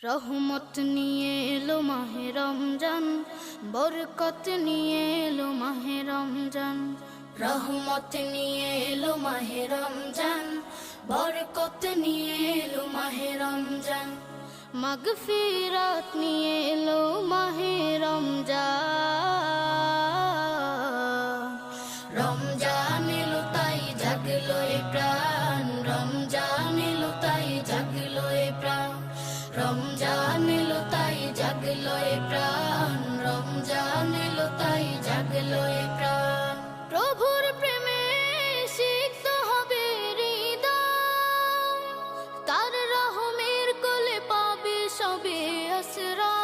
রহমত নিয়ে এলো মাহে রমজান, বরকত নিয়ে এলো মাহে রমজান। রহমত নিয়ে এলো মাহে রমজান, বরকত নিয়ে এলো মাহে রমজান। মাগফিরাত নিয়ে এলো মাহে রমজান। রমজান এলো তাই জাগলো এ প্রাণ, রমজান এলো তাই জাগলো এ প্রাণ। রমজান এলো তাই জাগলো এ প্রাণ, রমজান এলো তাই জাগলো এ প্রাণ। প্রভুর প্রেমে সিক্ত হবে হৃদয়, তার রহমের কোলে পাবে সবে আশ্রয়।